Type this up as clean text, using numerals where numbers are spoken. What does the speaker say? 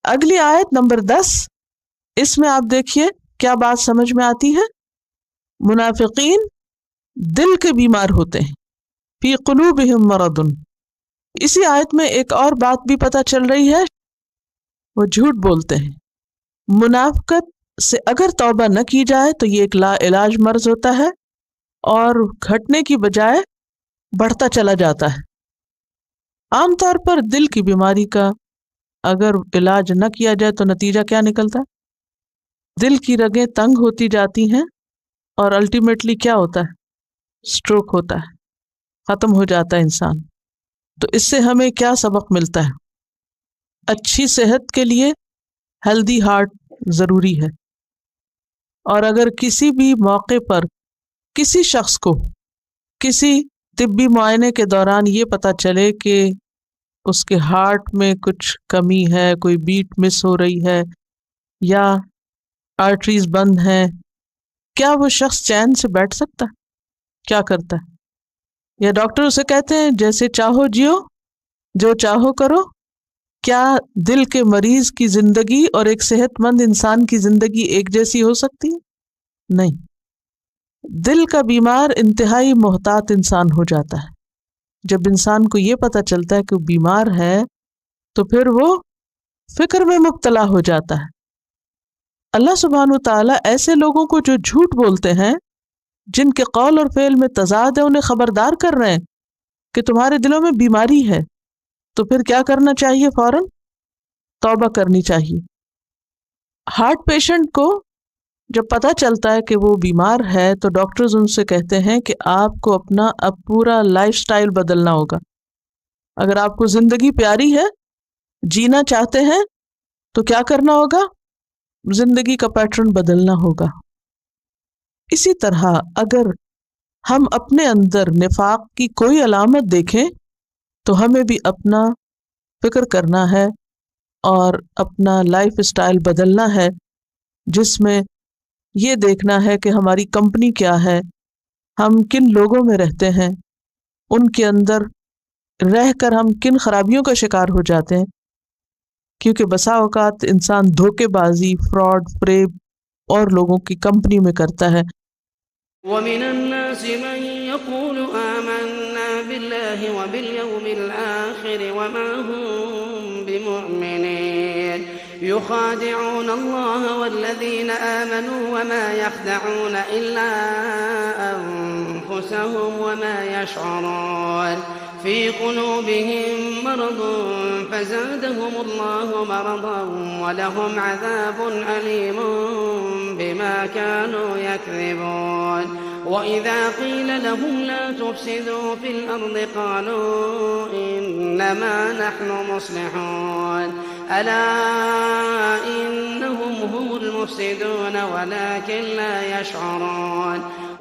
اگلی آیت نمبر 10، اس میں آپ دیکھیے کیا بات سمجھ میں آتی ہے۔ منافقین دل کے بیمار ہوتے ہیں، فی قلوبہم مرض۔ اسی آیت میں ایک اور بات بھی پتہ چل رہی ہے، وہ جھوٹ بولتے ہیں۔ منافقت سے اگر توبہ نہ کی جائے تو یہ ایک لا علاج مرض ہوتا ہے اور گھٹنے کی بجائے بڑھتا چلا جاتا ہے۔ عام طور پر دل کی بیماری کا اگر علاج نہ کیا جائے تو نتیجہ کیا نکلتا ہے؟ دل کی رگیں تنگ ہوتی جاتی ہیں اور الٹیمیٹلی کیا ہوتا ہے؟ سٹروک ہوتا ہے، ختم ہو جاتا ہے انسان۔ تو اس سے ہمیں کیا سبق ملتا ہے؟ اچھی صحت کے لیے ہیلدی ہارٹ ضروری ہے، اور اگر کسی بھی موقع پر کسی شخص کو کسی طبی معائنے کے دوران یہ پتہ چلے کہ اس کے ہارٹ میں کچھ کمی ہے، کوئی بیٹ مس ہو رہی ہے یا آرٹریز بند ہیں، کیا وہ شخص چین سے بیٹھ سکتا ہے؟ کیا کرتا ہے؟ یا ڈاکٹر اسے کہتے ہیں جیسے چاہو جیو، جو چاہو کرو۔ کیا دل کے مریض کی زندگی اور ایک صحت مند انسان کی زندگی ایک جیسی ہو سکتی ہے؟ نہیں۔ دل کا بیمار انتہائی محتاط انسان ہو جاتا ہے۔ جب انسان کو یہ پتہ چلتا ہے کہ وہ بیمار ہے تو پھر وہ فکر میں مبتلا ہو جاتا ہے۔ اللہ سبحانہ وتعالیٰ ایسے لوگوں کو جو جھوٹ بولتے ہیں، جن کے قول اور فعل میں تضاد ہے، انہیں خبردار کر رہے ہیں کہ تمہارے دلوں میں بیماری ہے۔ تو پھر کیا کرنا چاہیے؟ فوراً توبہ کرنی چاہیے۔ ہارٹ پیشنٹ کو جب پتہ چلتا ہے کہ وہ بیمار ہے تو ڈاکٹرز ان سے کہتے ہیں کہ آپ کو اپنا اب پورا لائف سٹائل بدلنا ہوگا۔ اگر آپ کو زندگی پیاری ہے، جینا چاہتے ہیں، تو کیا کرنا ہوگا؟ زندگی کا پیٹرن بدلنا ہوگا۔ اسی طرح اگر ہم اپنے اندر نفاق کی کوئی علامت دیکھیں تو ہمیں بھی اپنا فکر کرنا ہے اور اپنا لائف سٹائل بدلنا ہے، جس میں یہ دیکھنا ہے کہ ہماری کمپنی کیا ہے، ہم کن لوگوں میں رہتے ہیں، ان کے اندر رہ کر ہم کن خرابیوں کا شکار ہو جاتے ہیں، کیونکہ بسا اوقات انسان دھوکے بازی، فراڈ، فریب اور لوگوں کی کمپنی میں کرتا ہے۔ ومن الناس من يقول آمنا بالله وباليوم الآخر وما هم بمؤمنين يخادعون الله والذين آمنوا وما يخدعون إلا أنفسهم وما يشعرون في قلوبهم مرض فزادهم الله مرضا ولهم عذاب أليم بما كانوا يكذبون وإذا قيل لهم لا تفسدوا في الأرض قالوا إنما نحن مصلحون ألا إنهم هم المفسدون ولكن لا يشعرون